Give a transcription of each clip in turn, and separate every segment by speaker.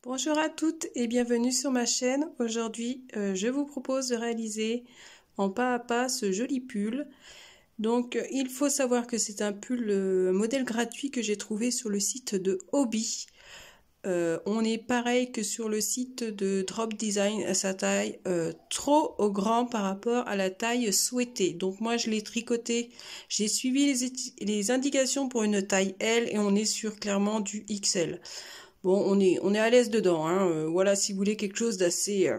Speaker 1: Bonjour à toutes et bienvenue sur ma chaîne. Aujourd'hui, je vous propose de réaliser en pas à pas ce joli pull. Donc, il faut savoir que c'est un pull modèle gratuit que j'ai trouvé sur le site de Hobby. On est pareil que sur le site de Drop Design à sa taille trop grand par rapport à la taille souhaitée. Donc moi je l'ai tricoté, j'ai suivi les indications pour une taille L et on est sur clairement du XL. Bon, on est à l'aise dedans, hein. Voilà, si vous voulez quelque chose d'assez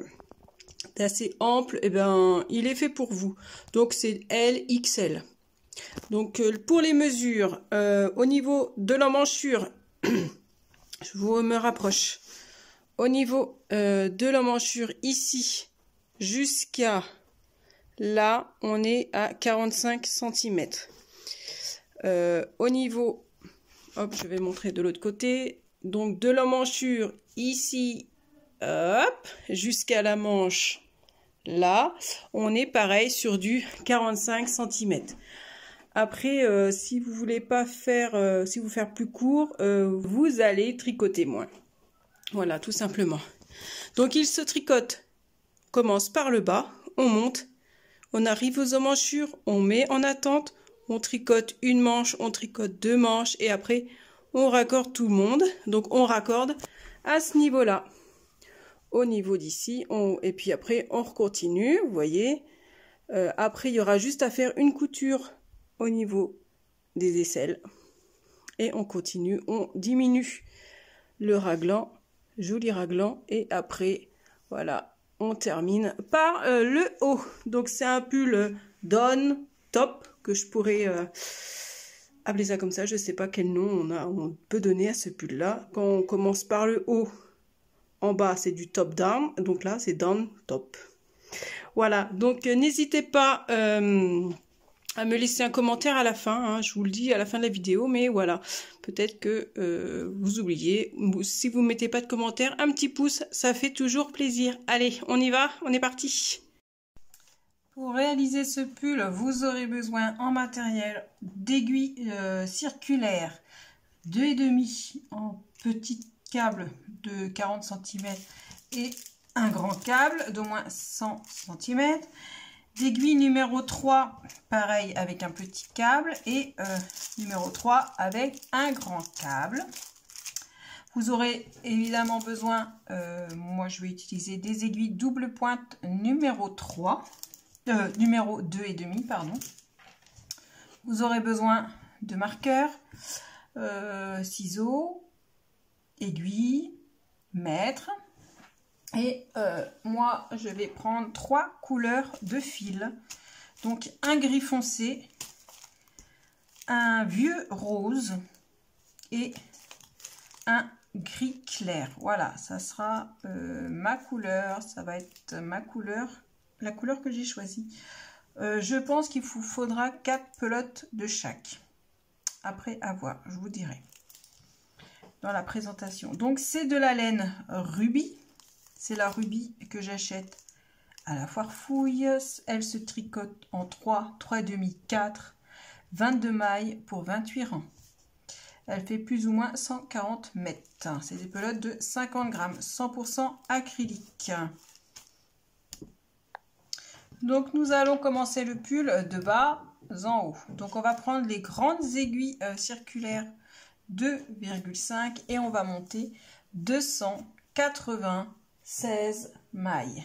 Speaker 1: ample, eh ben, il est fait pour vous. Donc, c'est LXL. Donc, pour les mesures, au niveau de l'emmanchure, je me rapproche. Au niveau de l'emmanchure, ici, jusqu'à là, on est à 45 cm. Au niveau, hop, je vais montrer de l'autre côté. Donc, de l'emmanchure ici, hop, jusqu'à la manche, là, on est pareil sur du 45 cm. Après, si vous voulez pas faire, si vous faire plus court, vous allez tricoter moins. Voilà, tout simplement. Donc, il se tricote, commence par le bas, on monte, on arrive aux emmanchures, on met en attente, on tricote une manche, on tricote deux manches et après, on raccorde tout le monde. Donc, on raccorde à ce niveau-là. Au niveau d'ici, et puis après, on continue, vous voyez. Après, il y aura juste à faire une couture au niveau des aisselles. Et on continue, on diminue le raglan, joli raglan. Et après, voilà, on termine par le haut. Donc, c'est un pull down top que je pourrais appeler ça comme ça. Je ne sais pas quel nom on peut donner à ce pull là. Quand on commence par le haut, en bas c'est du top down, donc là c'est down top. Voilà, donc n'hésitez pas à me laisser un commentaire à la fin, hein, je vous le dis à la fin de la vidéo, mais voilà, peut-être que vous oubliez. Si vous ne mettez pas de commentaire, un petit pouce, ça fait toujours plaisir. Allez, on y va, on est parti. Pour réaliser ce pull, vous aurez besoin en matériel d'aiguilles circulaires 2,5 en petit câble de 40 cm et un grand câble d'au moins 100 cm, d'aiguille numéro 3 pareil avec un petit câble et numéro 3 avec un grand câble. Vous aurez évidemment besoin, moi je vais utiliser des aiguilles double pointe numéro 3, numéro 2,5 pardon. Vous aurez besoin de marqueurs, ciseaux, aiguilles, mètre. Et moi, je vais prendre 3 couleurs de fil. Donc, un gris foncé, un vieux rose et un gris clair. Voilà, ça sera ma couleur. Ça va être ma couleur, la couleur que j'ai choisie. Je pense qu'il vous faudra 4 pelotes de chaque. Après, à voir, je vous dirai dans la présentation. Donc, c'est de la laine rubis. C'est la rubis que j'achète à la foire fouille. Elle se tricote en 3, 3,5, 4, 22 mailles pour 28 rangs. Elle fait plus ou moins 140 mètres. C'est des pelotes de 50 grammes, 100% acrylique. Donc, nous allons commencer le pull de bas en haut. Donc, on va prendre les grandes aiguilles circulaires 2,5 et on va monter 296 mailles.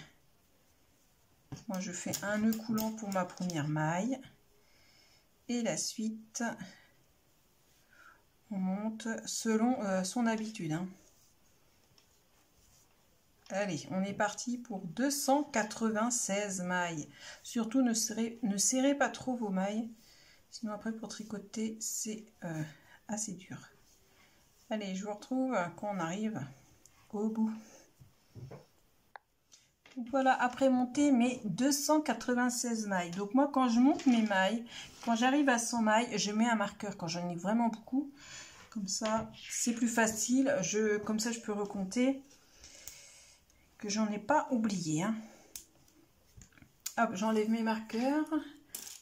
Speaker 1: Moi, je fais un nœud coulant pour ma première maille. Et la suite, on monte selon son habitude, hein. Allez, on est parti pour 296 mailles. Surtout, ne serrez pas trop vos mailles. Sinon, après, pour tricoter, c'est assez dur. Allez, je vous retrouve quand on arrive au bout. Donc voilà, après monter mes 296 mailles. Donc moi, quand je monte mes mailles, quand j'arrive à 100 mailles, je mets un marqueur quand j'en ai vraiment beaucoup. Comme ça, c'est plus facile. Comme ça, je peux recompter. Que j'en ai pas oublié, hein. Hop, j'enlève mes marqueurs.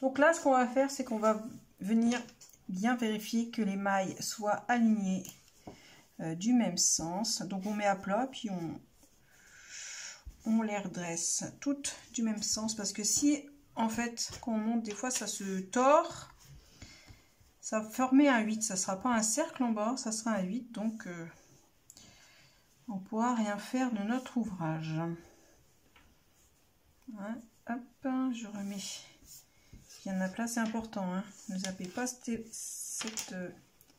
Speaker 1: Donc là, ce qu'on va faire, c'est qu'on va venir bien vérifier que les mailles soient alignées
Speaker 2: du même sens. Donc on met à plat, puis on les redresse toutes du même sens, parce que si en fait quand on monte, des fois ça se tord, ça va former un 8, ça sera pas un cercle en bas, ça sera un 8, donc on pourra rien faire de notre ouvrage. Hein, hop, je remets bien à plat, c'est important, hein. Ne zappez pas cette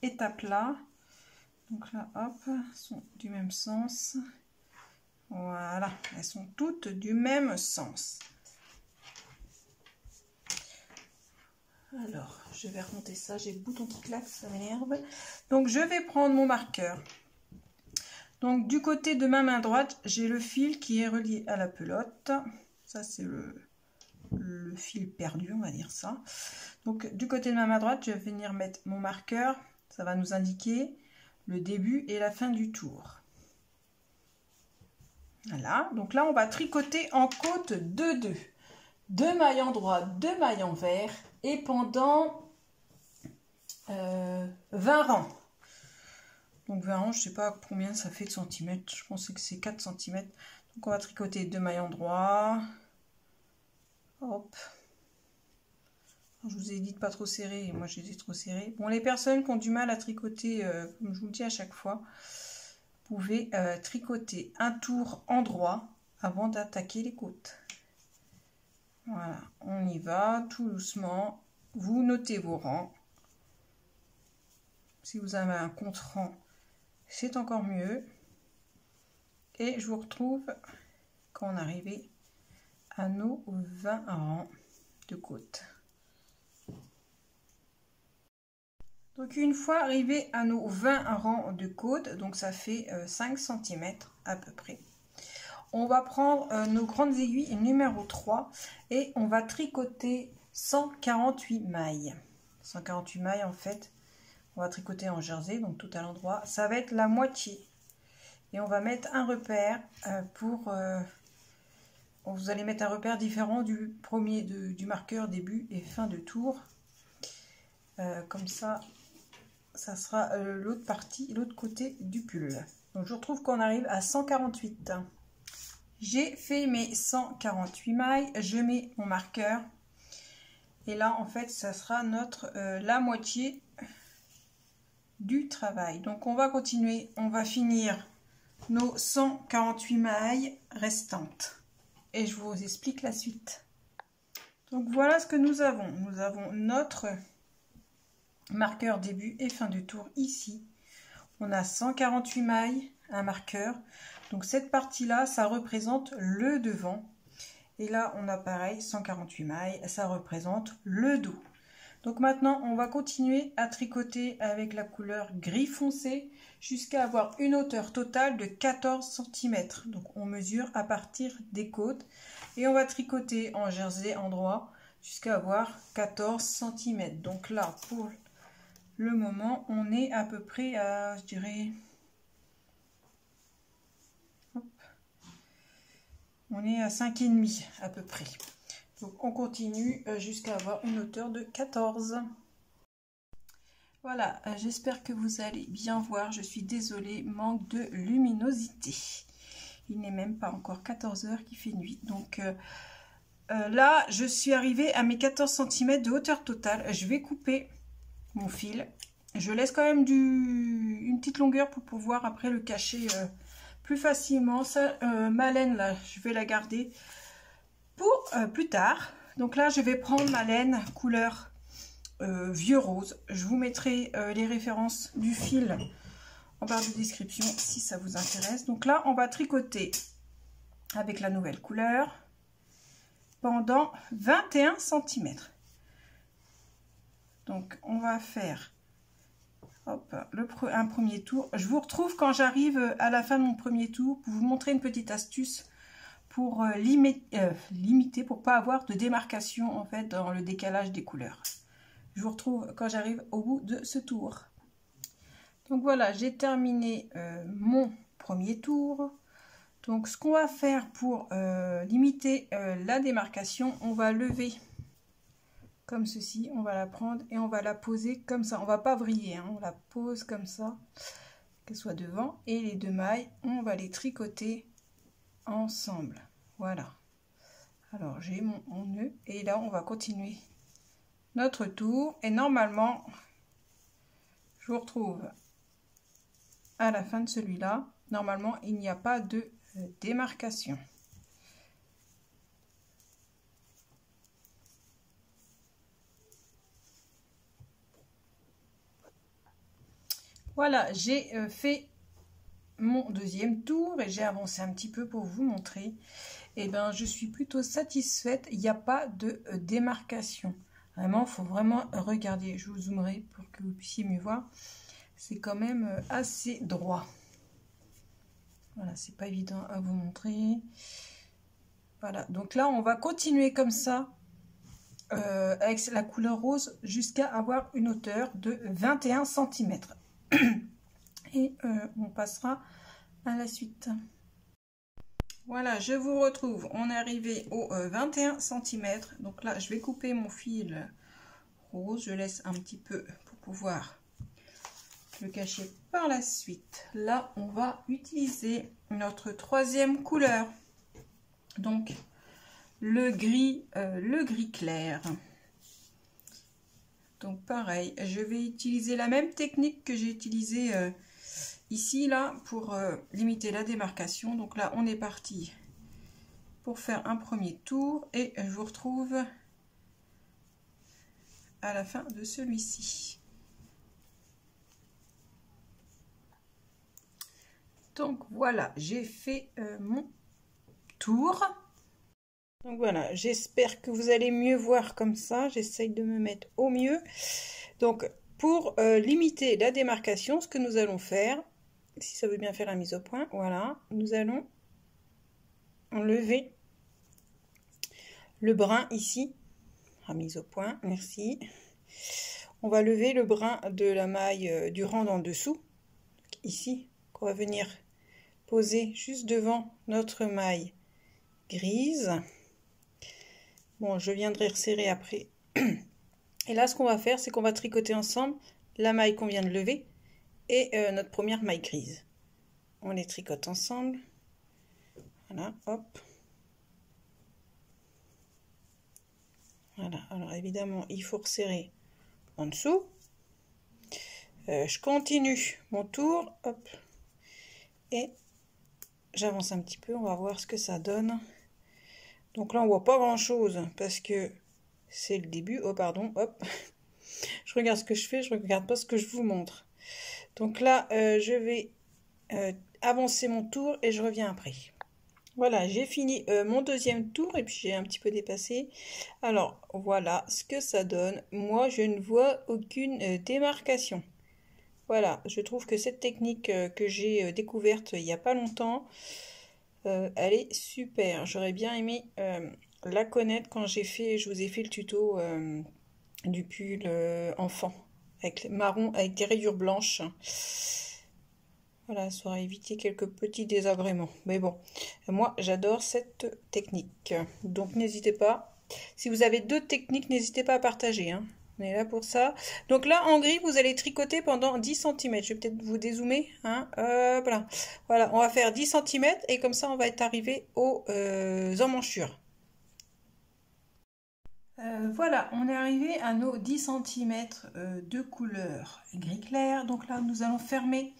Speaker 2: étape là. Donc là, hop, elles sont du même sens. Voilà, elles sont toutes du même sens. Alors, je vais remonter ça, j'ai le bouton qui claque, ça m'énerve. Donc, je vais prendre mon marqueur. Donc, du côté de ma main droite, j'ai le fil qui est relié à la pelote. Ça, c'est le fil perdu, on va dire ça. Donc, du côté de ma main droite, je vais venir mettre mon marqueur. Ça va nous indiquer le début et la fin du tour. Voilà, donc là on va tricoter en côte 2-2. 2 mailles en droit, 2 mailles en vert et pendant 20 rangs. Donc 20 rangs, je ne sais pas combien ça fait de centimètres, je pense que c'est 4 cm. Donc on va tricoter 2 mailles en droit. Hop. Je vous ai dit de pas trop serrer, moi j'ai trop serré. Bon, les personnes qui ont du mal à tricoter, comme je vous le dis à chaque fois, vous pouvez tricoter un tour en droit avant d'attaquer les côtes. Voilà, on y va tout doucement. Vous notez vos rangs. Si vous avez un compte rang, c'est encore mieux. Et je vous retrouve quand on arrive à nos 20 rangs de côtes. Donc une fois arrivé à nos 20 rangs de côte, donc ça fait 5 cm à peu près, on va prendre nos grandes aiguilles numéro 3 et on va tricoter 148 mailles. 148 mailles en fait, on va tricoter en jersey, donc tout à l'endroit, ça va être la moitié. Et on va mettre un repère vous allez mettre un repère différent du premier du marqueur début et fin de tour. Comme ça, ça sera l'autre partie, l'autre côté du pull. Donc je retrouve qu'on arrive à 148. J'ai fait mes 148 mailles, je mets mon marqueur. Et là, en fait, ça sera la moitié du travail. Donc on va continuer, on va finir nos 148 mailles restantes. Et je vous explique la suite. Donc voilà ce que nous avons. Nous avons notre marqueur début et fin du tour ici. On a 148 mailles, un marqueur. Donc cette partie-là, ça représente le devant. Et là, on a pareil, 148 mailles, ça représente le dos. Donc maintenant, on va continuer à tricoter avec la couleur gris foncé jusqu'à avoir une hauteur totale de 14 cm. Donc on mesure à partir des côtes et on va tricoter en jersey endroit jusqu'à avoir 14 cm. Donc là, pour le moment, on est à peu près à, je dirais, on est à 5,5 à peu près. Donc on continue jusqu'à avoir une hauteur de 14. Voilà, j'espère que vous allez bien voir. Je suis désolée, manque de luminosité. Il n'est même pas encore 14 h qu'il fait nuit. Donc là, je suis arrivée à mes 14 cm de hauteur totale. Je vais couper mon fil. Je laisse quand même une petite longueur pour pouvoir après le cacher plus facilement. Ça, ma laine, là, je vais la garder pour plus tard. Donc là, je vais prendre ma laine couleur vieux rose. Je vous mettrai les références du fil en barre de description si ça vous intéresse. Donc là, on va tricoter avec la nouvelle couleur pendant 21 cm. Donc on va faire hop, un premier tour. Je vous retrouve quand j'arrive à la fin de mon premier tour pour vous montrer une petite astuce pour limiter, pour pas avoir de démarcation en fait dans le décalage des couleurs. Je vous retrouve quand j'arrive au bout de ce tour. Donc voilà, j'ai terminé mon premier tour. Donc ce qu'on va faire pour limiter la démarcation, on va lever comme ceci, on va la prendre et on va la poser comme ça. On va pas vriller, hein, on la pose comme ça qu'elle soit devant, et les 2 mailles, on va les tricoter ensemble. Voilà. Alors j'ai mon nœud et là on va continuer notre tour et normalement je vous retrouve à la fin de celui-là. Normalement il n'y a pas de démarcation. Voilà, j'ai fait mon deuxième tour et j'ai avancé un petit peu pour vous montrer. Et ben je suis plutôt satisfaite, il n'y a pas de démarcation. Vraiment, il faut vraiment regarder. Je vous zoomerai pour que vous puissiez mieux voir. C'est quand même assez droit. Voilà, c'est pas évident à vous montrer. Voilà, donc là on va continuer comme ça avec la couleur rose jusqu'à avoir une hauteur de 21 cm. Et on passera à la suite. Voilà, je vous retrouve. On est arrivé au 21 cm. Donc là, je vais couper mon fil rose. Je laisse un petit peu pour pouvoir le cacher par la suite. Là, on va utiliser notre troisième couleur. Donc, le gris clair. Donc, pareil, je vais utiliser la même technique que j'ai utilisée ici, là, pour limiter la démarcation. Donc là, on est parti pour faire un premier tour et je vous retrouve à la fin de celui-ci. Donc voilà, j'ai fait mon tour. Donc voilà, j'espère que vous allez mieux voir comme ça. J'essaye de me mettre au mieux. Donc pour limiter la démarcation, ce que nous allons faire, si ça veut bien faire la mise au point, voilà, nous allons enlever le brin ici, la mise au point, merci. On va lever le brin de la maille du rang en dessous, ici, qu'on va venir poser juste devant notre maille grise. Bon, je viendrai resserrer après. Et là, ce qu'on va faire, c'est qu'on va tricoter ensemble la maille qu'on vient de lever et notre première maille grise. On les tricote ensemble. Voilà, hop. Voilà, alors évidemment, il faut resserrer en dessous. Je continue mon tour, hop. Et j'avance un petit peu, on va voir ce que ça donne. Donc là, on voit pas grand-chose parce que c'est le début. Oh, pardon, hop. Je regarde ce que je fais, je regarde pas ce que je vous montre. Donc là, je vais avancer mon tour et je reviens après. Voilà, j'ai fini mon deuxième tour et puis j'ai un petit peu dépassé. Alors, voilà ce que ça donne. Moi, je ne vois aucune démarcation. Voilà, je trouve que cette technique que j'ai découverte il n'y a pas longtemps, elle est super. J'aurais bien aimé la connaître quand je vous ai fait le tuto du pull enfant, avec marron, avec des rayures blanches. Voilà, ça aurait évité quelques petits désagréments. Mais bon, moi, j'adore cette technique. Donc, n'hésitez pas. Si vous avez d'autres techniques, n'hésitez pas à partager. Hein. On est là pour ça. Donc là, en gris, vous allez tricoter pendant 10 cm. Je vais peut-être vous dézoomer. Hein. Voilà. Voilà, on va faire 10 cm et comme ça, on va être arrivé aux emmanchures. Voilà, on est arrivé à nos 10 cm de couleur gris clair. Donc là, nous allons fermer.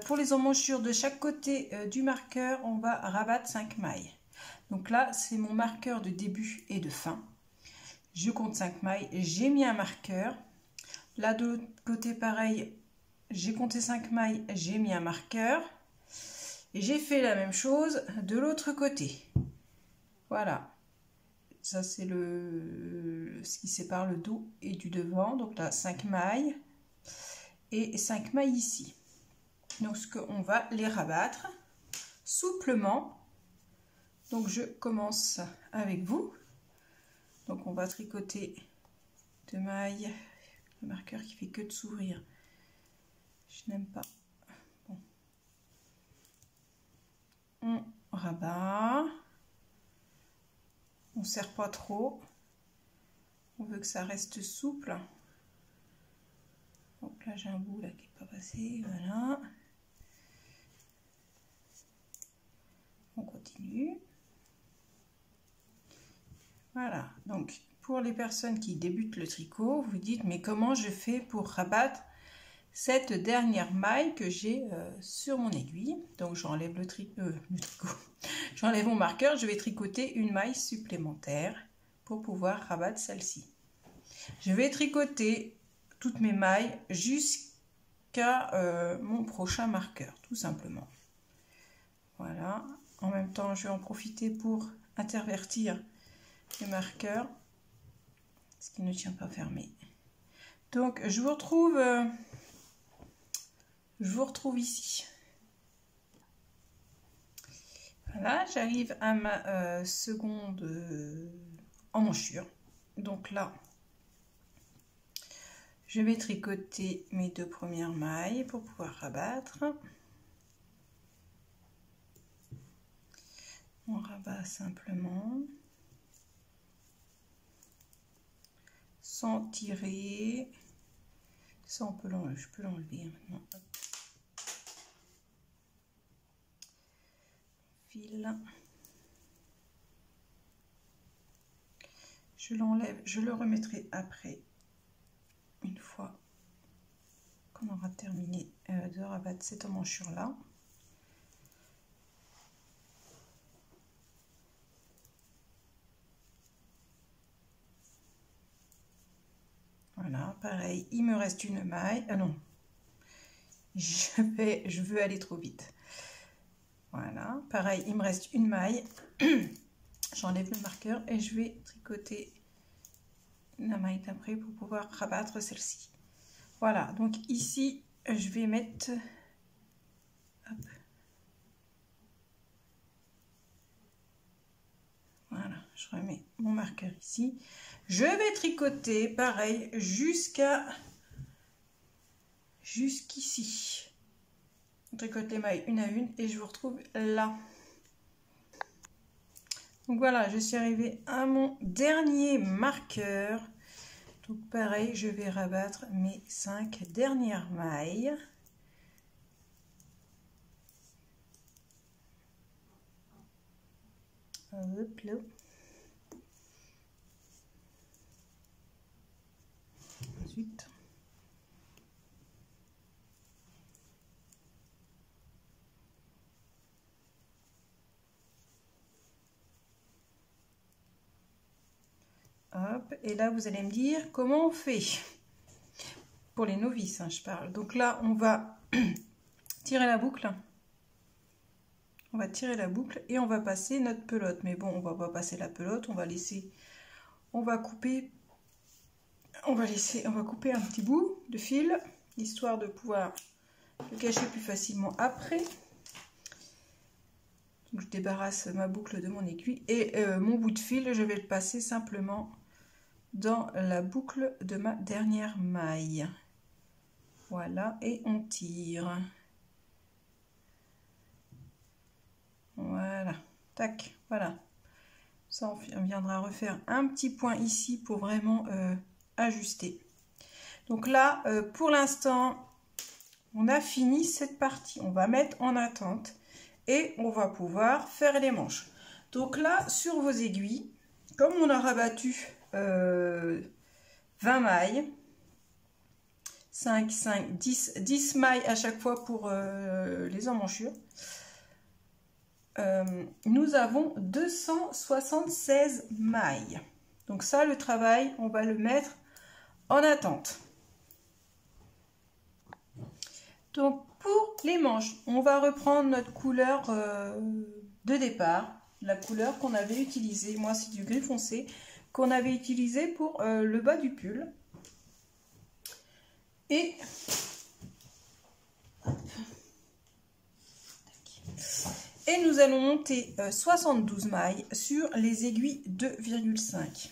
Speaker 2: Pour les emmanchures de chaque côté du marqueur, on va rabattre 5 mailles. Donc là, c'est mon marqueur de début et de fin. Je compte 5 mailles, j'ai mis un marqueur. Là, de l'autre côté, pareil, j'ai compté 5 mailles, j'ai mis un marqueur. Et j'ai fait la même chose de l'autre côté. Voilà. Ça, c'est ce qui sépare le dos et du devant. Donc là, 5 mailles et 5 mailles ici. Donc, on va les rabattre souplement. Donc, je commence avec vous. Donc, on va tricoter 2 mailles. Le marqueur qui fait que de s'ouvrir. Je n'aime pas. Bon. On rabat. On ne serre pas trop. On veut que ça reste souple. Donc là, j'ai un bout là qui n'est pas passé. Voilà. continue. Voilà, donc pour les personnes qui débutent le tricot, vous dites mais comment je fais pour rabattre cette dernière maille que j'ai sur mon aiguille. Donc j'enlève le tricot, j'enlève mon marqueur, je vais tricoter une maille supplémentaire pour pouvoir rabattre celle-ci. Je vais tricoter toutes mes mailles jusqu'à mon prochain marqueur, tout simplement. Voilà, en même temps je vais en profiter pour intervertir le marqueur, ce qui ne tient pas fermé. Donc je vous retrouve ici. Voilà, j'arrive à ma seconde emmanchure. Donc là, je vais tricoter mes 2 premières mailles pour pouvoir rabattre. On rabat simplement, sans tirer. Ça, je peux l'enlever maintenant. Fil. Je l'enlève, je le remettrai après, une fois qu'on aura terminé de rabattre cette emmanchure là. Voilà, pareil, il me reste une maille. Ah non, je veux aller trop vite. Voilà, pareil, il me reste une maille. J'enlève le marqueur et je vais tricoter la maille d'après pour pouvoir rabattre celle-ci. Voilà, donc ici, je vais mettre... Hop. Voilà, je remets mon marqueur ici. Je vais tricoter, pareil, jusqu'ici. On tricote les mailles une à une et je vous retrouve là. Donc voilà, je suis arrivée à mon dernier marqueur. Donc pareil, je vais rabattre mes 5 dernières mailles. Hop là. Ensuite. Hop, et là vous allez me dire comment on fait pour les novices, hein, je parle. Donc là on va tirer la boucle, on va tirer la boucle et on va passer notre pelote. Mais bon, on va pas passer la pelote, on va couper un petit bout de fil histoire de pouvoir le cacher plus facilement après. Donc je débarrasse ma boucle de mon aiguille et mon bout de fil, je vais le passer simplement dans la boucle de ma dernière maille. Voilà, et on tire. Voilà, tac, voilà. Ça, on viendra refaire un petit point ici pour vraiment ajuster. Donc là, pour l'instant, on a fini cette partie. On va mettre en attente et on va pouvoir faire les manches. Donc là, sur vos aiguilles, comme on a rabattu 20 mailles, 10 mailles à chaque fois pour les emmanchures, nous avons 276 mailles. Donc ça, le travail, on va le mettre en attente. Donc pour les manches, on va reprendre notre couleur de départ, la couleur qu'on avait utilisée. Moi, c'est du gris foncé qu'on avait utilisé pour le bas du pull. Et nous allons monter 72 mailles sur les aiguilles 2,5.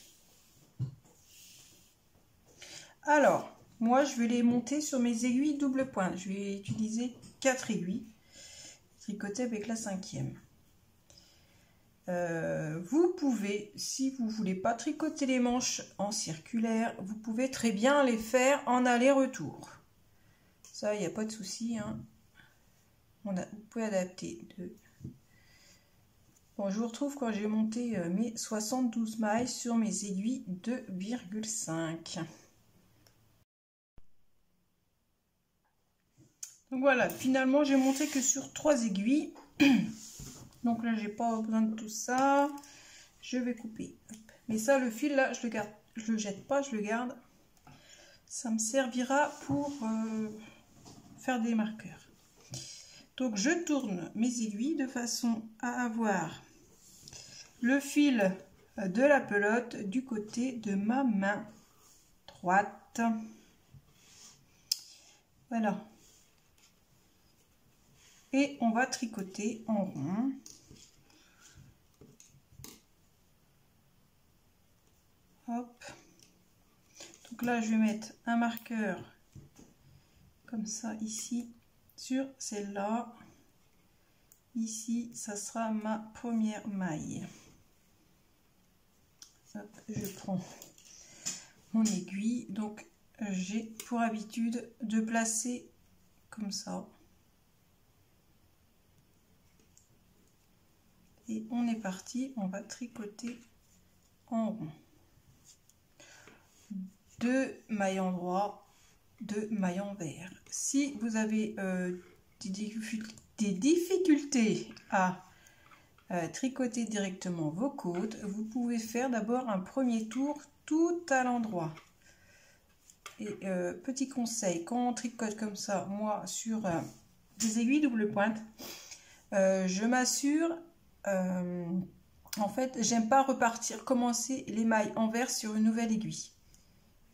Speaker 2: Alors, moi, je vais les monter sur mes aiguilles double pointe. Je vais utiliser 4 aiguilles, tricotées avec la 5e. Vous pouvez, si vous ne voulez pas tricoter les manches en circulaire, vous pouvez très bien les faire en aller-retour. Ça, il n'y a pas de souci, hein. Vous pouvez adapter Bon, je vous retrouve quand j'ai monté mes 72 mailles sur mes aiguilles 2,5. Donc voilà, finalement j'ai monté que sur 3 aiguilles. Donc là j'ai pas besoin de tout ça. Je vais couper. Mais ça, le fil là, je le garde, je le jette pas, je le garde. Ça me servira pour faire des marqueurs. Donc je tourne mes aiguilles de façon à avoir le fil de la pelote du côté de ma main droite. Voilà. Et on va tricoter en rond. Hop. Donc là, je vais mettre un marqueur comme ça ici sur celle-là. Ici, ça sera ma première maille. Hop, je prends mon aiguille. Donc, j'ai pour habitude de placer comme ça. Et on est parti. On va tricoter en rond. 2 mailles endroits, 2 mailles envers. Si vous avez des difficultés à tricoter directement vos côtes, vous pouvez faire d'abord un premier tour tout à l'endroit. Et petit conseil, quand on tricote comme ça, moi sur des aiguilles double pointe, je m'assure, en fait, j'aime pas commencer les mailles envers sur une nouvelle aiguille.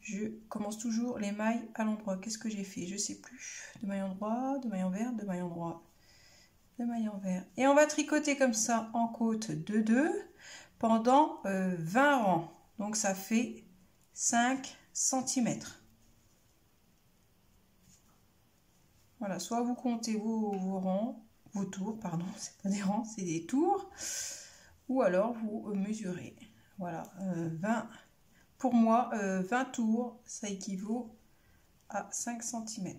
Speaker 2: Je commence toujours les mailles à l'endroit. Qu'est-ce que j'ai fait? Je sais plus. De mailles endroit, de mailles envers, de mailles endroit, de mailles envers. Et on va tricoter comme ça en côte de 2 pendant 20 rangs. Donc ça fait 5 cm. Voilà, soit vous comptez vos rangs, vos tours, pardon, c'est pas des rangs, c'est des tours. Ou alors vous mesurez. Voilà, 20. Pour moi, 20 tours, ça équivaut à 5 cm.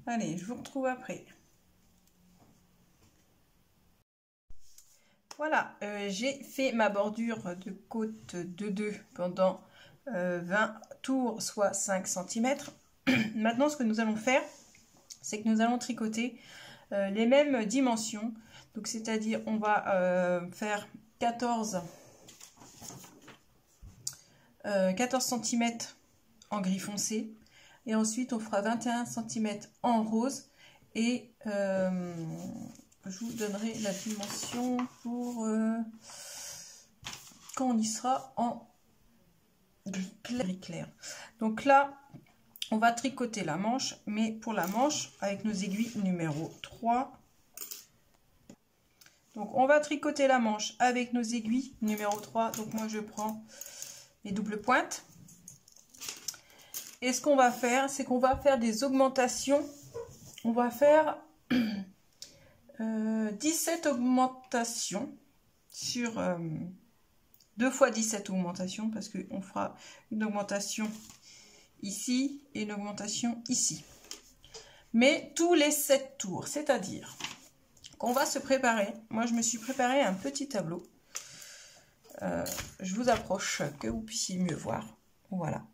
Speaker 2: Allez, je vous retrouve après. Voilà, j'ai fait ma bordure de côte de 2 pendant 20 tours, soit 5 cm. Maintenant, ce que nous allons faire, c'est que nous allons tricoter les mêmes dimensions. Donc, c'est-à-dire, on va faire 14 cm en gris foncé et ensuite on fera 21 cm en rose et je vous donnerai la dimension pour quand on y sera en gris clair. Donc là on va tricoter la manche, mais pour la manche avec nos aiguilles numéro 3. Donc on va tricoter la manche avec nos aiguilles numéro 3. Donc moi je prends les doubles pointes. Et ce qu'on va faire, c'est qu'on va faire des augmentations. On va faire 17 augmentations sur 2 fois 17 augmentations, parce qu'on fera une augmentation ici et une augmentation ici. Mais tous les 7 tours, c'est-à-dire qu'on va se préparer. Moi, je me suis préparé un petit tableau. Je vous approche que vous puissiez mieux voir. Voilà.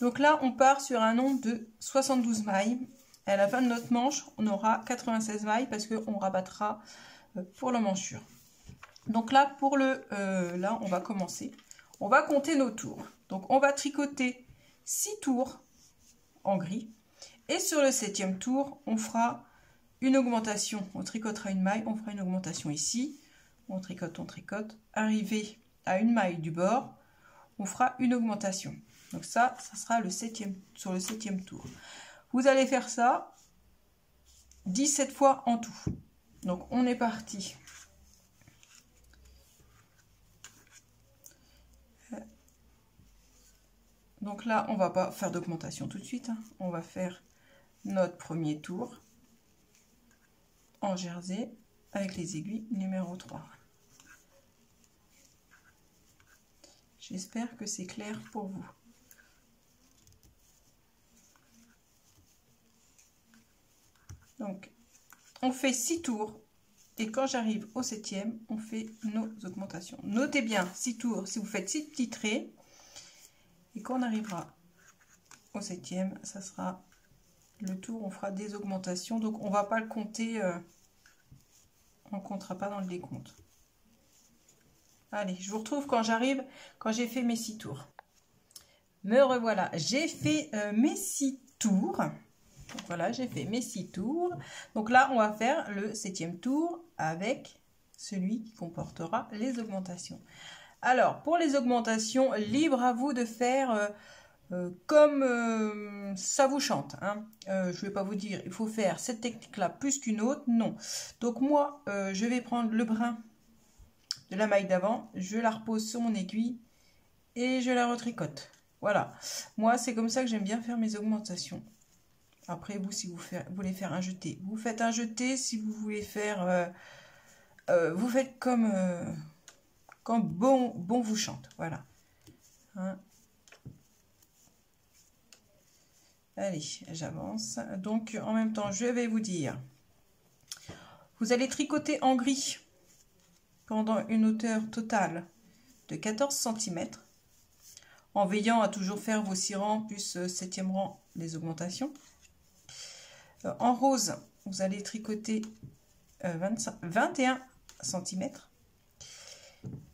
Speaker 2: Donc là, on part sur un nombre de 72 mailles. À la fin de notre manche, on aura 96 mailles parce qu'on rabattra pour la manchure. Donc là, là, on va commencer. On va compter nos tours. Donc, on va tricoter 6 tours en gris. Et sur le 7e tour, on fera une augmentation. On tricotera une maille, on fera une augmentation ici. On tricote, on tricote. Arrivé à une maille du bord, on fera une augmentation. Donc ça sera sur le 7e tour. Vous allez faire ça 17 fois en tout. Donc on est parti. Donc là, on va pas faire d'augmentation tout de suite. Hein. On va faire notre premier tour en jersey avec les aiguilles numéro 3. J'espère que c'est clair pour vous. Donc, on fait 6 tours. Et quand j'arrive au 7e, on fait nos augmentations. Notez bien, 6 tours, si vous faites 6 petits traits. Et quand on arrivera au 7e, ça sera le tour, on fera des augmentations. Donc, on ne va pas le compter, on ne comptera pas dans le décompte. Allez, je vous retrouve quand j'arrive, quand j'ai fait mes 6 tours. Me revoilà, j'ai fait mes 6 tours. Donc voilà, j'ai fait mes 6 tours. Donc là, on va faire le 7e tour avec celui qui comportera les augmentations. Alors, pour les augmentations, libre à vous de faire comme ça vous chante. Hein. Je ne vais pas vous dire, il faut faire cette technique-là plus qu'une autre. Non. Donc moi, je vais prendre le brin de la maille d'avant, je la repose sur mon aiguille et je la retricote. Voilà. Moi, c'est comme ça que j'aime bien faire mes augmentations. Après, vous, si vous voulez faire un jeté, vous faites un jeté. Si vous voulez faire... vous faites comme bon vous chante. Voilà. Hein. Allez, j'avance. Donc, en même temps, je vais vous dire... Vous allez tricoter en gris pendant une hauteur totale de 14 cm. En veillant à toujours faire vos 6 rangs plus 7e rang des augmentations. En rose, vous allez tricoter 21 cm.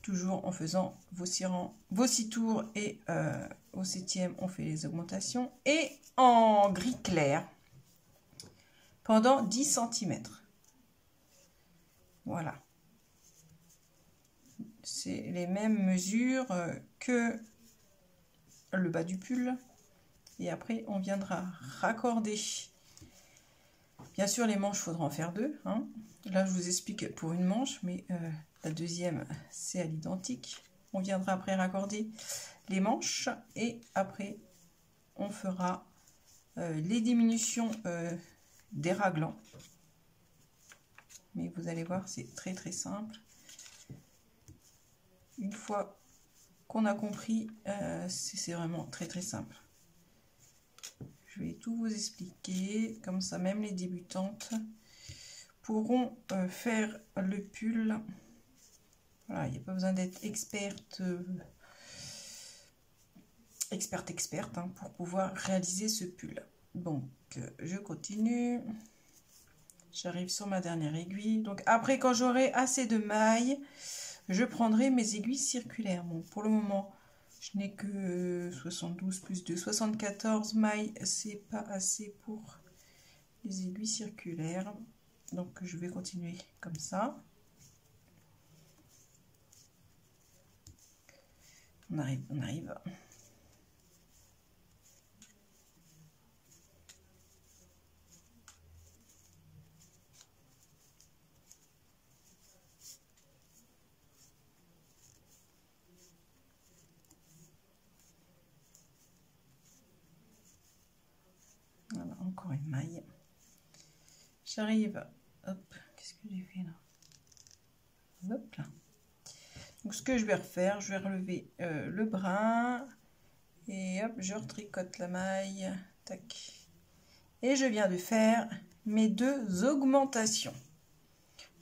Speaker 2: Toujours en faisant vos 6 rangs, vos 6 tours et au 7e, on fait les augmentations. Et en gris clair, pendant 10 cm. Voilà. C'est les mêmes mesures que le bas du pull. Et après, on viendra raccorder. Bien sûr, les manches, il faudra en faire 2. Hein. Là, je vous explique pour une manche, mais la deuxième, c'est à l'identique. On viendra après raccorder les manches. Et après, on fera les diminutions des raglans. Mais vous allez voir, c'est très très simple. Une fois qu'on a compris, c'est vraiment très très simple. Je vais tout vous expliquer, comme ça même les débutantes pourront faire le pull. Voilà, il n'y a pas besoin d'être experte, hein, pour pouvoir réaliser ce pull. Donc, je continue. J'arrive sur ma dernière aiguille. Donc, après, quand j'aurai assez de mailles, je prendrai mes aiguilles circulaires. Bon, pour le moment, je n'ai que 72 plus 2, 74 mailles. C'est pas assez pour les aiguilles circulaires. Donc, je vais continuer comme ça. On arrive, on arrive. Voilà, encore une maille. J'arrive, hop, qu'est-ce que j'ai fait là? Hop là. Donc ce que je vais refaire, je vais relever le brin et hop, je retricote la maille, tac. Et je viens de faire mes 2 augmentations.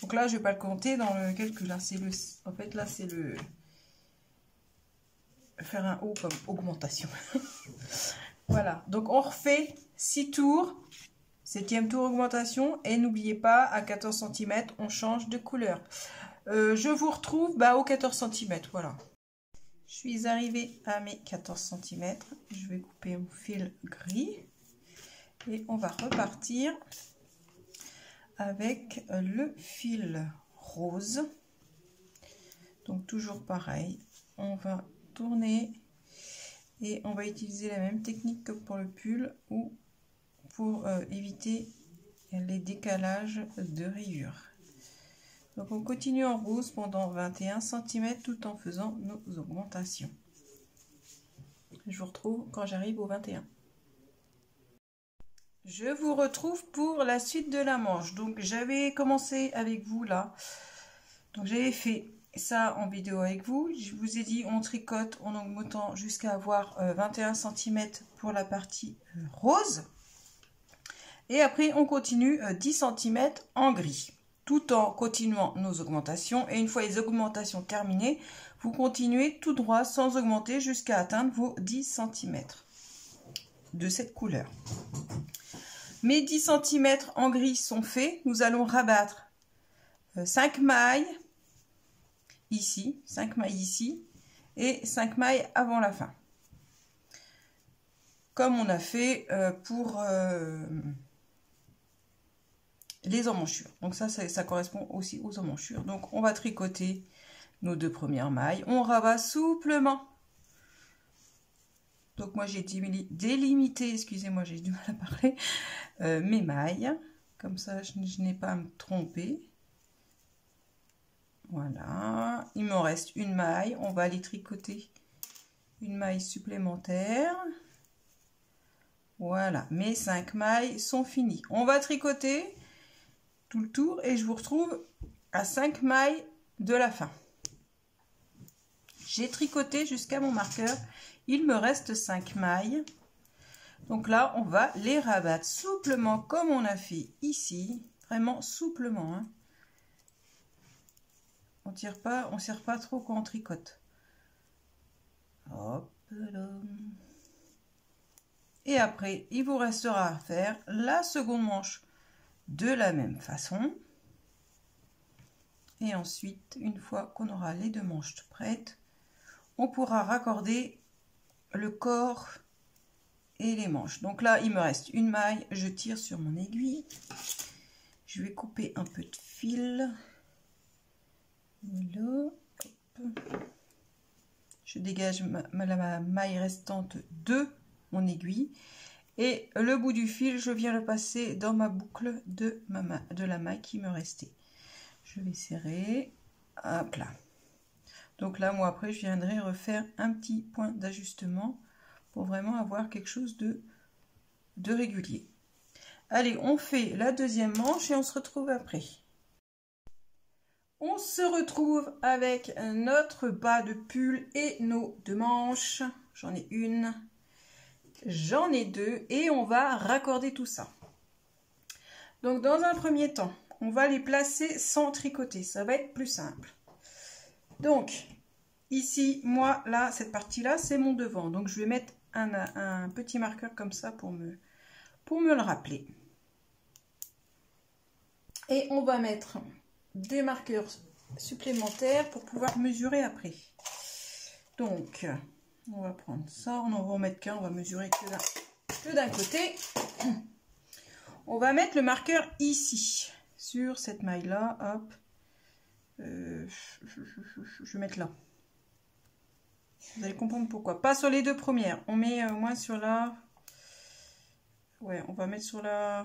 Speaker 2: Donc là, je vais pas le compter dans le calcul. Hein. C'est le, en fait, là, c'est le faire un haut comme augmentation. Voilà. Donc on refait 6 tours. 7e tour augmentation. Et n'oubliez pas, à 14 cm, on change de couleur. Je vous retrouve aux 14 cm. Voilà. Je suis arrivée à mes 14 cm. Je vais couper mon fil gris. Et on va repartir avec le fil rose. Donc toujours pareil. On va tourner. Et on va utiliser la même technique que pour le pull ou pour éviter les décalages de rayures. Donc on continue en rose pendant 21 cm tout en faisant nos augmentations. Je vous retrouve quand j'arrive au 21. Je vous retrouve pour la suite de la manche. Donc j'avais commencé avec vous là. Donc j'avais fait ça en vidéo avec vous. Je vous ai dit on tricote en augmentant jusqu'à avoir 21 cm pour la partie rose. Et après, on continue 10 cm en gris, tout en continuant nos augmentations. Et une fois les augmentations terminées, vous continuez tout droit sans augmenter jusqu'à atteindre vos 10 cm de cette couleur. Mes 10 cm en gris sont faits. Nous allons rabattre 5 mailles ici, 5 mailles ici et 5 mailles avant la fin. Comme on a fait pour les emmanchures. Donc ça correspond aussi aux emmanchures. Donc on va tricoter nos 2 premières mailles. On rabat souplement. Donc moi j'ai délimité, excusez-moi, j'ai du mal à parler, mes mailles. Comme ça je n'ai pas à me tromper. Voilà. Il m'en reste une maille. On va aller tricoter une maille supplémentaire. Voilà. Mes 5 mailles sont finies. On va tricoter tout le tour et je vous retrouve à 5 mailles de la fin. J'ai tricoté jusqu'à mon marqueur, il me reste 5 mailles. Donc là, on va les rabattre souplement comme on a fait ici, vraiment souplement. Hein. On tire pas, on serre pas trop quand on tricote. Hop là. Et après, il vous restera à faire la seconde manche de la même façon. Et ensuite, une fois qu'on aura les 2 manches prêtes, on pourra raccorder le corps et les manches. Donc là, il me reste une maille. Je tire sur mon aiguille. Je vais couper un peu de fil. Voilà. Hop. Je dégage ma maille restante de mon aiguille. Et le bout du fil, je viens le passer dans ma boucle de la maille qui me restait. Je vais serrer. Hop là. Donc là, moi, après, je viendrai refaire un petit point d'ajustement pour vraiment avoir quelque chose de régulier. Allez, on fait la deuxième manche et on se retrouve après. On se retrouve avec notre bas de pull et nos 2 manches. J'en ai une, j'en ai 2 et on va raccorder tout ça. Donc, dans un premier temps, on va les placer sans tricoter. Ça va être plus simple. Donc, ici, moi, là, cette partie-là, c'est mon devant. Donc, je vais mettre un petit marqueur comme ça pour me le rappeler. Et on va mettre des marqueurs supplémentaires pour pouvoir mesurer après. Donc, on va prendre ça. On en va en mettre qu'un. On va mesurer que d'un côté. On va mettre le marqueur ici, sur cette maille-là. Hop. Je vais mettre là. Vous allez comprendre pourquoi. Pas sur les 2 premières. On met moins sur la... Ouais, on va mettre sur la...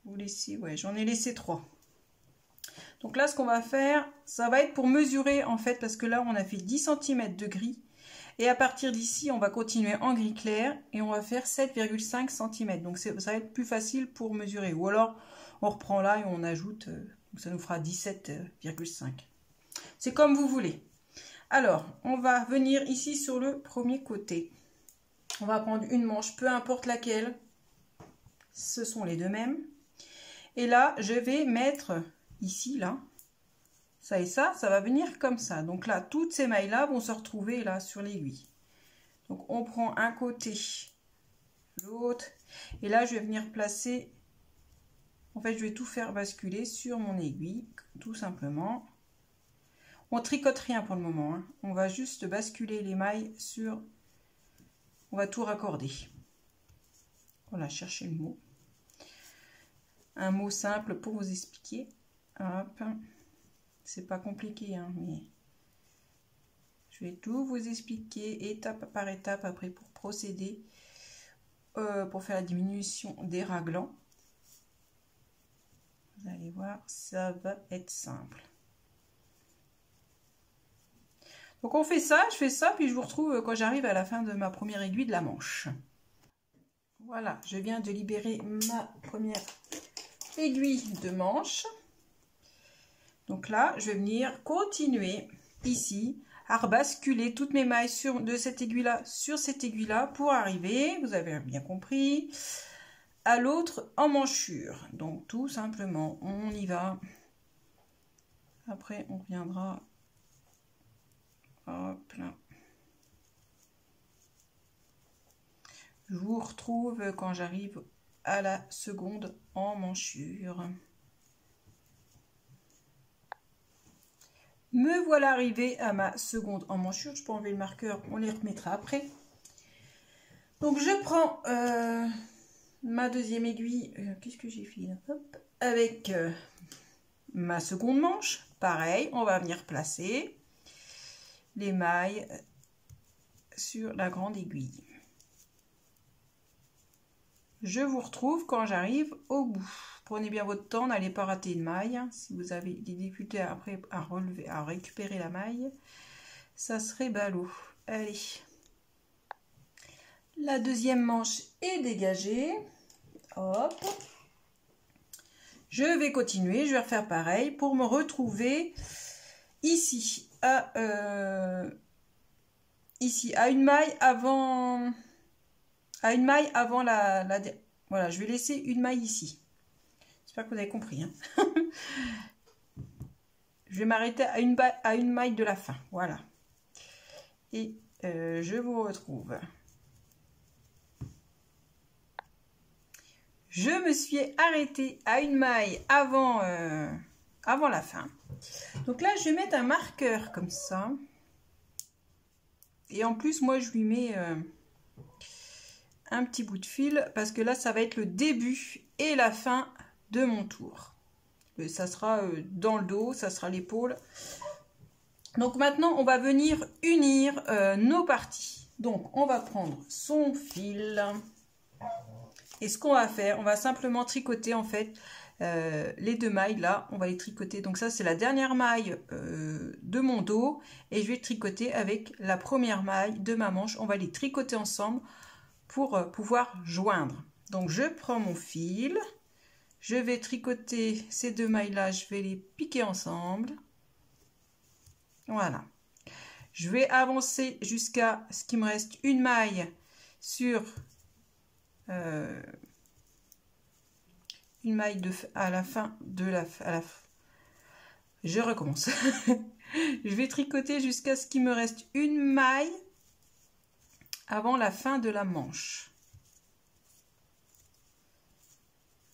Speaker 2: Vous laissez... Ouais, j'en ai laissé 3. Donc là, ce qu'on va faire, ça va être pour mesurer en fait, parce que là, on a fait 10 cm de gris. Et à partir d'ici, on va continuer en gris clair et on va faire 7,5 cm. Donc ça va être plus facile pour mesurer. Ou alors, on reprend là et on ajoute, ça nous fera 17,5. C'est comme vous voulez. Alors, on va venir ici sur le premier côté. On va prendre une manche, peu importe laquelle. Ce sont les 2 mêmes. Et là, je vais mettre ici, là. Ça et ça va venir comme ça. Donc là, toutes ces mailles-là vont se retrouver là sur l'aiguille. Donc, on prend un côté, l'autre. Et là, je vais venir placer... En fait, je vais tout faire basculer sur mon aiguille, tout simplement. On tricote rien pour le moment. Hein. On va juste basculer les mailles sur... On va tout raccorder. Voilà, chercher le mot. Un mot simple pour vous expliquer. Hop. C'est pas compliqué, hein, mais... Je vais tout vous expliquer étape par étape après pour procéder. Pour faire la diminution des raglans. Vous allez voir, ça va être simple. Donc on fait ça, je fais ça, puis je vous retrouve quand j'arrive à la fin de ma première aiguille de la manche. Voilà, je viens de libérer ma première aiguille de manche. Donc là, je vais venir continuer ici à rebasculer toutes mes mailles de cette aiguille-là sur cette aiguille-là pour arriver, vous avez bien compris, à l'autre emmanchure. Donc tout simplement, on y va. Après, on reviendra. Hop là. Je vous retrouve quand j'arrive à la seconde emmanchure. Me voilà arrivée à ma seconde emmanchure. Je peux enlever le marqueur, on les remettra après. Donc je prends ma deuxième aiguille. Qu'est-ce que j'ai fait là? Hop, avec ma seconde manche. Pareil, on va venir placer les mailles sur la grande aiguille. Je vous retrouve quand j'arrive au bout. Prenez bien votre temps, n'allez pas rater une maille. Si vous avez des difficultés après à relever, à récupérer la maille, ça serait ballot. Allez. La deuxième manche est dégagée. Hop. Je vais continuer, je vais refaire pareil pour me retrouver ici à une maille avant voilà, je vais laisser une maille ici. J'espère que vous avez compris, hein. Je vais m'arrêter à une maille de la fin, voilà. Et je vous retrouve. Je me suis arrêtée à une maille avant la fin. Donc là, je vais mettre un marqueur comme ça. Et en plus, moi, je lui mets un petit bout de fil parce que là, ça va être le début et la fin de mon tour. Ça sera dans le dos, ça sera l'épaule. Donc maintenant, on va venir unir nos parties. Donc, on va prendre son fil. Et ce qu'on va faire, on va simplement tricoter en fait les deux mailles là, on va les tricoter. Donc ça c'est la dernière maille de mon dos et je vais tricoter avec la première maille de ma manche. On va les tricoter ensemble pour pouvoir joindre. Donc je prends mon fil, je vais tricoter ces deux mailles là, je vais les piquer ensemble. Voilà. Je vais avancer jusqu'à ce qu'il me reste une maille sur une maille à la fin de je recommence. Je vais tricoter jusqu'à ce qu'il me reste une maille avant la fin de la manche.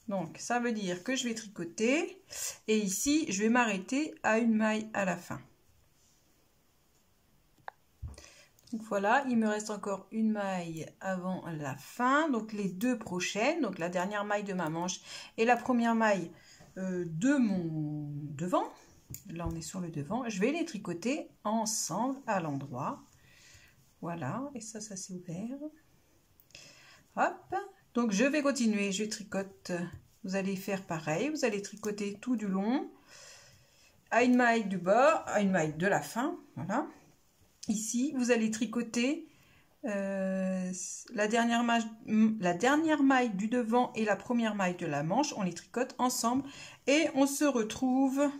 Speaker 2: Donc ça veut dire que je vais tricoter et ici je vais m'arrêter à une maille à la fin. Donc voilà, il me reste encore une maille avant la fin, donc les deux prochaines, donc la dernière maille de ma manche et la première maille de mon devant. Là on est sur le devant, je vais les tricoter ensemble à l'endroit. Voilà, et ça s'est ouvert. Hop, donc je vais continuer, je tricote, vous allez faire pareil, vous allez tricoter tout du long, à une maille du bas, à une maille de la fin, voilà. Ici, vous allez tricoter la dernière maille du devant et la première maille de la manche. On les tricote ensemble et on se retrouve.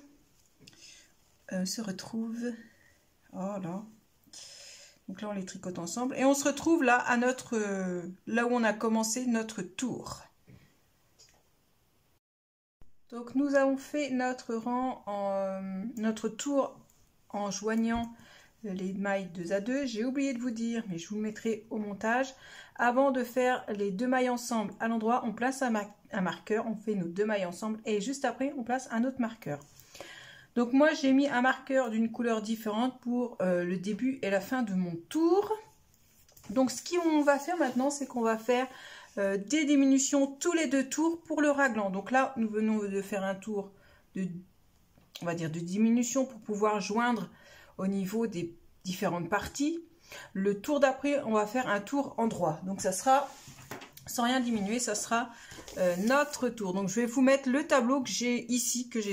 Speaker 2: Oh là. Donc là, on les tricote ensemble et on se retrouve là à là où on a commencé notre tour. Donc nous avons fait notre notre tour en joignant les mailles 2 à 2, j'ai oublié de vous dire, mais je vous le mettrai au montage. Avant de faire les deux mailles ensemble à l'endroit, on place un marqueur, on fait nos deux mailles ensemble et juste après, on place un autre marqueur. Donc moi, j'ai mis un marqueur d'une couleur différente pour le début et la fin de mon tour. Donc ce qu'on va faire maintenant, c'est qu'on va faire des diminutions tous les deux tours pour le raglan. Donc là, nous venons de faire un tour on va dire de diminution pour pouvoir joindre au niveau des différentes parties. Le tour d'après, on va faire un tour en droit. Donc ça sera, sans rien diminuer, ça sera notre tour. Donc je vais vous mettre le tableau que j'ai ici, que je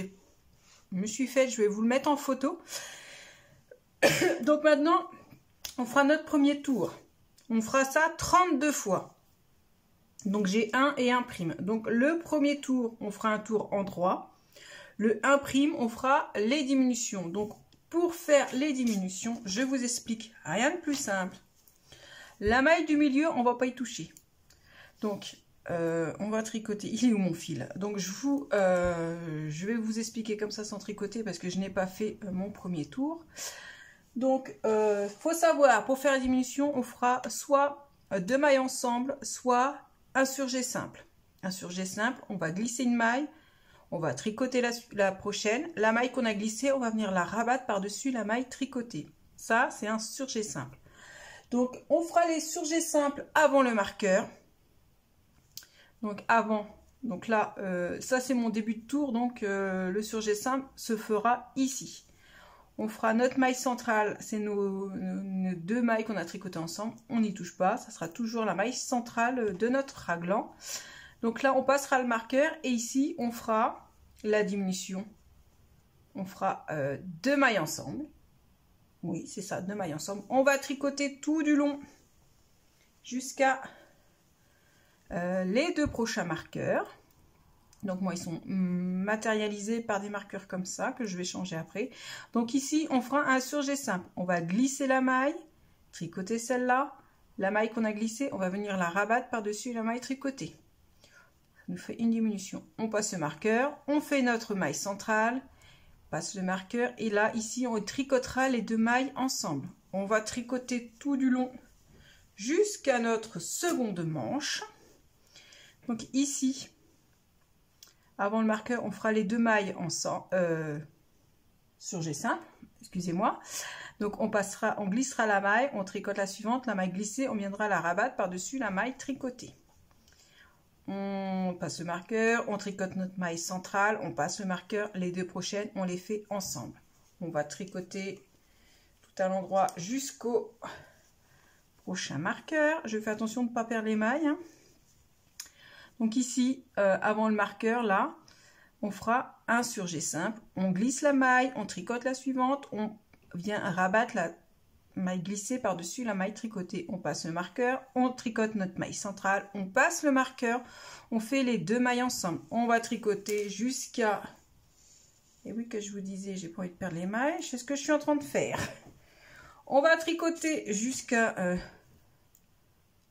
Speaker 2: me suis fait, je vais vous le mettre en photo. Donc maintenant, on fera notre premier tour. On fera ça 32 fois. Donc j'ai 1 et 1 prime. Donc le premier tour, on fera un tour en droit. Le 1 prime, on fera les diminutions. Donc pour faire les diminutions, je vous explique rien de plus simple. La maille du milieu, on va pas y toucher. Donc, on va tricoter. Il est où mon fil? Donc, je vais vous expliquer comme ça sans tricoter parce que je n'ai pas fait mon premier tour. Donc, faut savoir, pour faire la diminution, on fera soit 2 mailles ensemble, soit un surjet simple. Un surjet simple, on va glisser une maille, on va tricoter la prochaine. La maille qu'on a glissée, on va venir la rabattre par-dessus la maille tricotée. Ça, c'est un surjet simple. Donc, on fera les surjets simples avant le marqueur. Donc, avant. Donc là, ça, c'est mon début de tour. Donc, le surjet simple se fera ici. On fera notre maille centrale. C'est nos 2 mailles qu'on a tricotées ensemble. On n'y touche pas. Ça sera toujours la maille centrale de notre raglan. Donc là, on passera le marqueur. Et ici, on fera la diminution. On fera 2 mailles ensemble. Oui, c'est ça, 2 mailles ensemble. On va tricoter tout du long jusqu'à les 2 prochains marqueurs. Donc moi, ils sont matérialisés par des marqueurs comme ça, que je vais changer après. Donc ici, on fera un surjet simple. On va glisser la maille, tricoter celle-là. La maille qu'on a glissée, on va venir la rabattre par-dessus la maille tricotée. Ça nous fait une diminution. On passe le marqueur, on fait notre maille centrale. Passe le marqueur et là ici on tricotera les 2 mailles ensemble. On va tricoter tout du long jusqu'à notre seconde manche. Donc ici, avant le marqueur, on fera les 2 mailles ensemble, surjet simple, excusez-moi. Donc on glissera la maille, on tricote la suivante, la maille glissée, on viendra la rabattre par-dessus la maille tricotée. On passe le marqueur, on tricote notre maille centrale, on passe le marqueur, les 2 prochaines, on les fait ensemble. On va tricoter tout à l'endroit jusqu'au prochain marqueur. Je fais attention de ne pas perdre les mailles. Hein. Donc ici, avant le marqueur, là, on fera un surjet simple. On glisse la maille, on tricote la suivante, on vient rabattre la maille glissée par-dessus la maille tricotée. On passe le marqueur, on tricote notre maille centrale, on passe le marqueur, on fait les 2 mailles ensemble. On va tricoter jusqu'à... Et oui, que je vous disais, j'ai pas envie de perdre les mailles, c'est ce que je suis en train de faire. On va tricoter jusqu'à...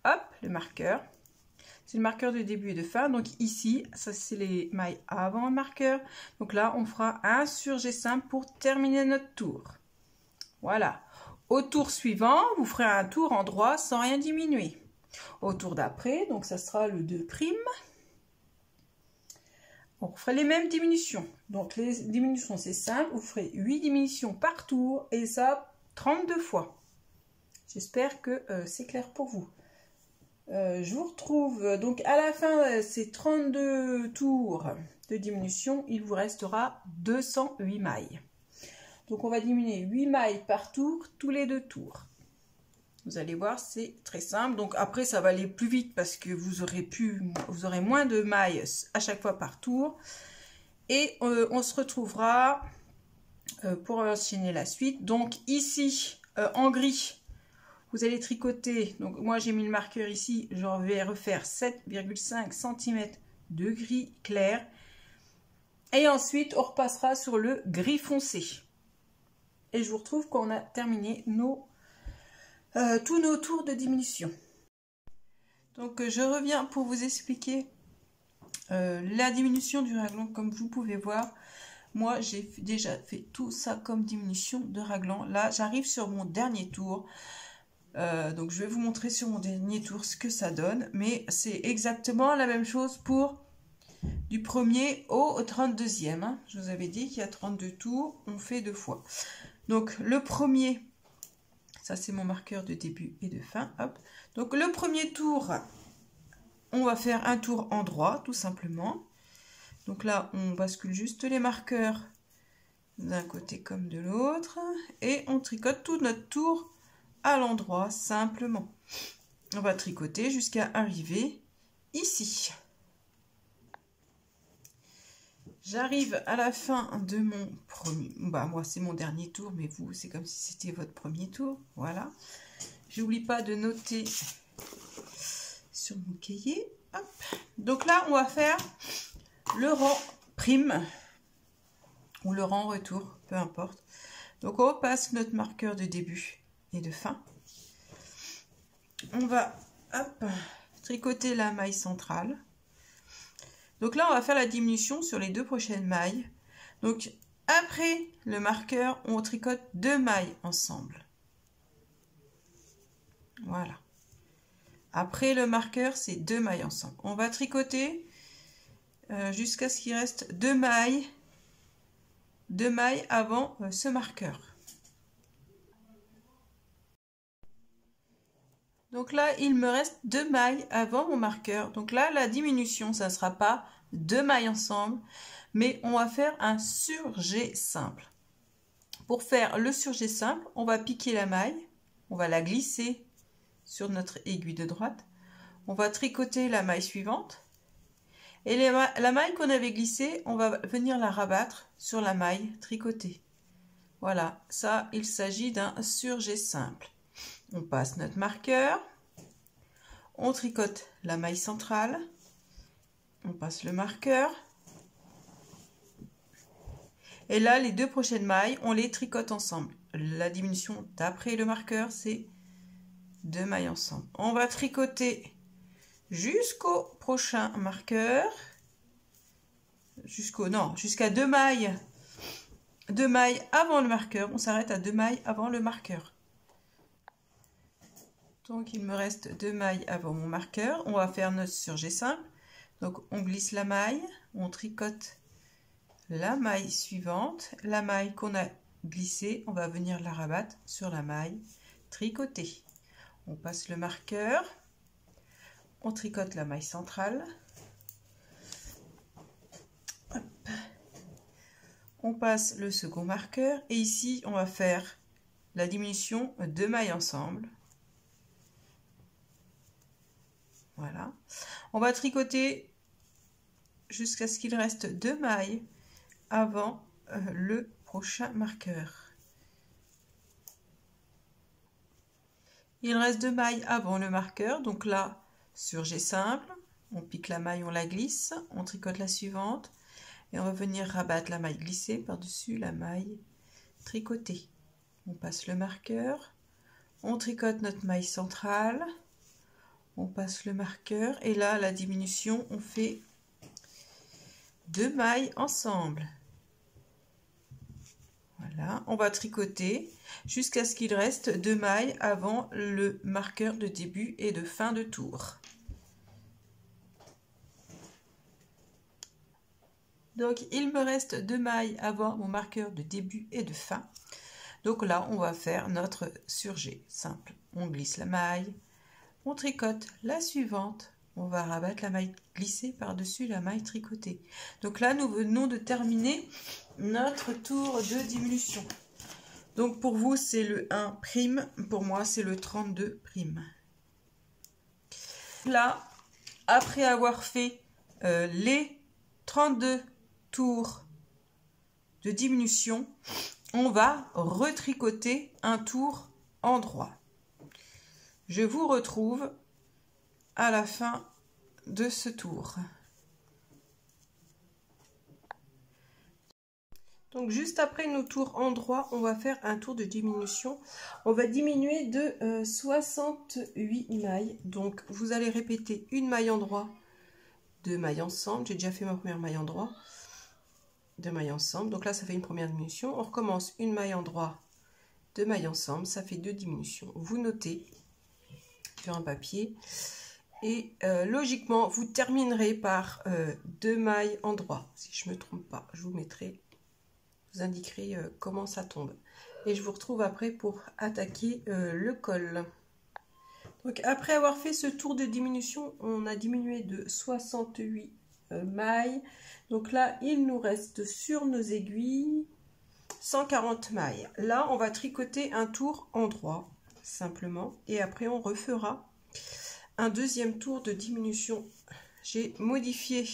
Speaker 2: hop, le marqueur. C'est le marqueur de début et de fin. Donc ici, ça c'est les mailles avant le marqueur. Donc là, on fera un surjet simple pour terminer notre tour. Voilà. Au tour suivant, vous ferez un tour en droit sans rien diminuer. Au tour d'après, donc ça sera le 2'. On fera les mêmes diminutions. Donc les diminutions, c'est simple. Vous ferez 8 diminutions par tour et ça 32 fois. J'espère que c'est clair pour vous. Je vous retrouve donc à la fin de ces 32 tours de diminution. Il vous restera 208 mailles. Donc, on va diminuer 8 mailles par tour, tous les 2 tours. Vous allez voir, c'est très simple. Donc, après, ça va aller plus vite parce que vous aurez moins de mailles à chaque fois par tour. Et on se retrouvera pour enchaîner la suite. Donc, ici, en gris, vous allez tricoter. Donc, moi, j'ai mis le marqueur ici. Je vais refaire 7,5 cm de gris clair. Et ensuite, on repassera sur le gris foncé. Et je vous retrouve quand on a terminé tous nos tours de diminution. Donc je reviens pour vous expliquer la diminution du raglan. Comme vous pouvez voir, moi j'ai déjà fait tout ça comme diminution de raglan. Là j'arrive sur mon dernier tour. Donc je vais vous montrer sur mon dernier tour ce que ça donne. Mais c'est exactement la même chose pour du 1er au 32e. Hein. Je vous avais dit qu'il y a 32 tours, on fait 2 fois. Donc le premier, ça c'est mon marqueur de début et de fin, hop. Donc le premier tour, on va faire un tour en droit, tout simplement. Donc là, on bascule juste les marqueurs d'un côté comme de l'autre. Et on tricote tout notre tour à l'endroit, simplement. On va tricoter jusqu'à arriver ici. J'arrive à la fin de mon premier... Bah, moi, c'est mon dernier tour, mais vous, c'est comme si c'était votre premier tour. Voilà. J'oublie pas de noter sur mon cahier. Hop. Donc là, on va faire le rang prime ou le rang retour, peu importe. Donc on repasse notre marqueur de début et de fin. On va tricoter la maille centrale. Donc là on va faire la diminution sur les 2 prochaines mailles. Donc après le marqueur, on tricote 2 mailles ensemble. Voilà. Après le marqueur, c'est 2 mailles ensemble. On va tricoter jusqu'à ce qu'il reste 2 mailles avant ce marqueur. Donc là, il me reste 2 mailles avant mon marqueur. Donc là, la diminution, ça ne sera pas 2 mailles ensemble, mais on va faire un surjet simple. Pour faire le surjet simple, on va piquer la maille, on va la glisser sur notre aiguille de droite, on va tricoter la maille suivante, et la maille qu'on avait glissée, on va venir la rabattre sur la maille tricotée. Voilà, ça, il s'agit d'un surjet simple. On passe notre marqueur, on tricote la maille centrale, on passe le marqueur, et là, les 2 prochaines mailles, on les tricote ensemble. La diminution d'après le marqueur, c'est 2 mailles ensemble. On va tricoter jusqu'au prochain marqueur, jusqu'à 2 mailles. 2 mailles avant le marqueur, on s'arrête à 2 mailles avant le marqueur. Donc il me reste 2 mailles avant mon marqueur. On va faire notre surjet simple. Donc on glisse la maille, on tricote la maille suivante. La maille qu'on a glissée, on va venir la rabattre sur la maille tricotée. On passe le marqueur, on tricote la maille centrale. Hop. On passe le second marqueur et ici on va faire la diminution 2 mailles ensemble. Voilà. On va tricoter jusqu'à ce qu'il reste 2 mailles avant le prochain marqueur. Il reste 2 mailles avant le marqueur, donc là, surjet simple, on pique la maille, on la glisse, on tricote la suivante et on va venir rabattre la maille glissée par-dessus la maille tricotée. On passe le marqueur, on tricote notre maille centrale, on passe le marqueur et là, la diminution, on fait 2 mailles ensemble. Voilà, on va tricoter jusqu'à ce qu'il reste 2 mailles avant le marqueur de début et de fin de tour. Donc, il me reste 2 mailles avant mon marqueur de début et de fin. Donc là, on va faire notre surjet simple. On glisse la maille, on tricote la suivante. On va rabattre la maille glissée par-dessus la maille tricotée. Donc là, nous venons de terminer notre tour de diminution. Donc pour vous, c'est le 1', pour moi, c'est le 32'. Là, après avoir fait les 32 tours de diminution, on va retricoter un tour en droit. Je vous retrouve à la fin de ce tour. Donc juste après nos tours en droit, on va faire un tour de diminution. On va diminuer de 68 mailles. Donc vous allez répéter une maille en droit, 2 mailles ensemble. J'ai déjà fait ma première maille en droit, 2 mailles ensemble. Donc là, ça fait une première diminution. On recommence une maille en droit, 2 mailles ensemble. Ça fait 2 diminutions. Vous notez sur un papier. Et logiquement, vous terminerez par 2 mailles en droit. Si je ne me trompe pas, je vous mettrai, vous indiquerai comment ça tombe. Et je vous retrouve après pour attaquer le col. Donc après avoir fait ce tour de diminution, on a diminué de 68 mailles. Donc là, il nous reste sur nos aiguilles 140 mailles. Là, on va tricoter un tour en droit, simplement. Et après, on refera un deuxième tour de diminution. J'ai modifié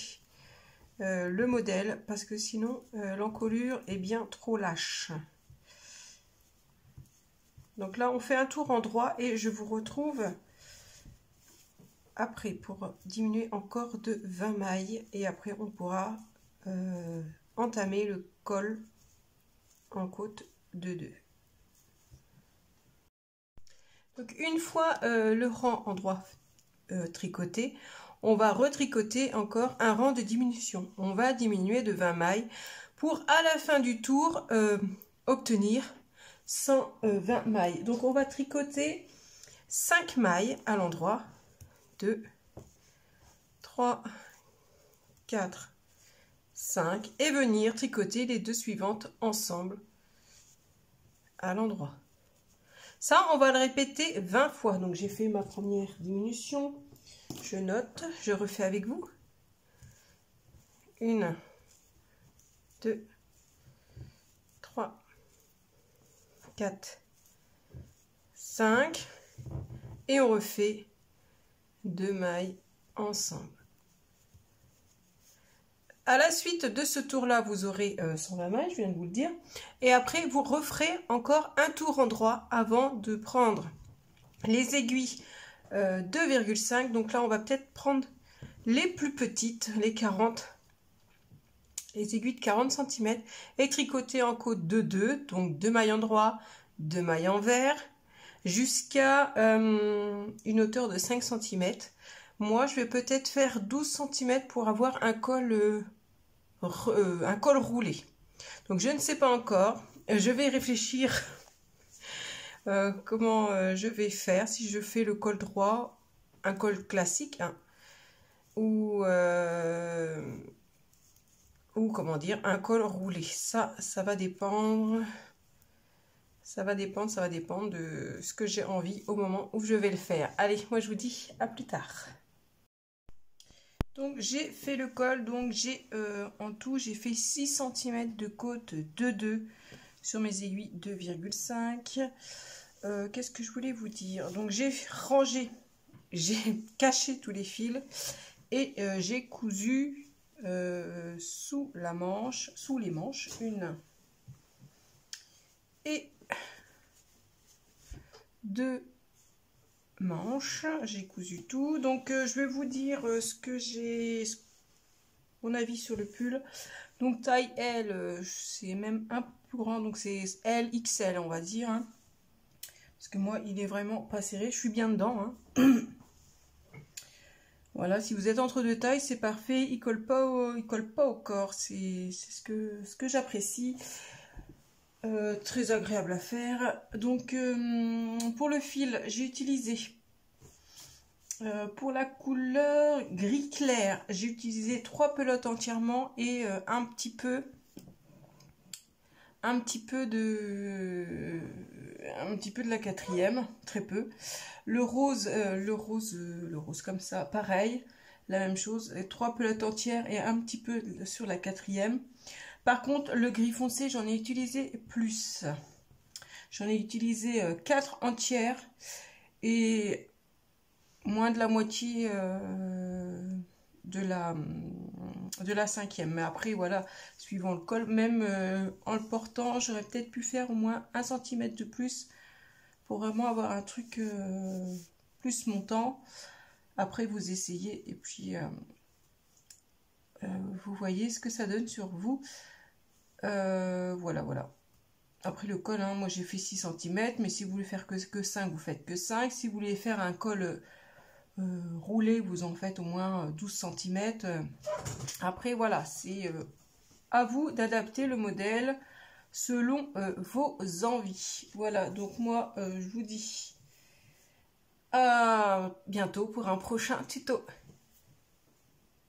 Speaker 2: le modèle parce que sinon l'encolure est bien trop lâche. Donc là on fait un tour en droit et je vous retrouve après pour diminuer encore de 20 mailles et après on pourra entamer le col en côte
Speaker 1: de 2. Donc une fois le rang endroit tricoté, on va retricoter encore un rang de diminution. On va diminuer de 20 mailles pour à la fin du tour obtenir 120 mailles. Donc on va tricoter 5 mailles à l'endroit, 2, 3, 4, 5 et venir tricoter les deux suivantes ensemble à l'endroit. Ça, on va le répéter 20 fois. Donc, j'ai fait ma première diminution. Je note, je refais avec vous. 1, 2, 3, 4, 5. Et on refait 2 mailles ensemble. À la suite de ce tour-là, vous aurez 120 mailles, je viens de vous le dire. Et après, vous referez encore un tour endroit avant de prendre les aiguilles 2,5. Donc là, on va peut-être prendre les plus petites, les 40, les aiguilles de 40 cm. Et tricoter en côte de 2, donc 2 mailles endroit, 2 mailles envers, jusqu'à une hauteur de 5 cm. Moi, je vais peut-être faire 12 cm pour avoir un col roulé. Donc je ne sais pas encore, je vais réfléchir comment je vais faire, si je fais le col droit, un col classique, hein, ou comment dire, un col roulé. Ça va dépendre, ça va dépendre de ce que j'ai envie au moment où je vais le faire. Allez, moi je vous dis à plus tard. Donc j'ai fait le col, donc j'ai en tout j'ai fait 6 cm de côte de 2 sur mes aiguilles 2,5. Qu'est-ce que je voulais vous dire? Donc j'ai rangé, j'ai caché tous les fils et j'ai cousu sous les manches, une et deux manches, j'ai cousu tout. Donc je vais vous dire ce que j'ai, mon avis sur le pull. Donc taille L, c'est même un peu plus grand, donc c'est L XL on va dire, hein. Parce que moi il est vraiment pas serré, je suis bien dedans, hein. Voilà, si vous êtes entre deux tailles, c'est parfait, il colle pas au corps, c'est ce que j'apprécie. Très agréable à faire. Donc pour le fil, j'ai utilisé pour la couleur gris clair, j'ai utilisé 3 pelotes entièrement et un petit peu de la 4e, très peu. Le rose comme ça, pareil, la même chose, 3 pelotes entières et un petit peu sur la 4e. Par contre, le gris foncé, j'en ai utilisé plus. J'en ai utilisé 4 entières et moins de la moitié de la 5e. Mais après, voilà, suivant le col, même en le portant, j'aurais peut-être pu faire au moins 1 cm de plus pour vraiment avoir un truc plus montant. Après, vous essayez et puis vous voyez ce que ça donne sur vous. Voilà. Après le col, hein, moi j'ai fait 6 cm, mais si vous voulez faire que 5, vous faites que 5. Si vous voulez faire un col roulé, vous en faites au moins 12 cm. Après voilà, c'est à vous d'adapter le modèle selon vos envies. Voilà, donc moi je vous dis à bientôt pour un prochain tuto.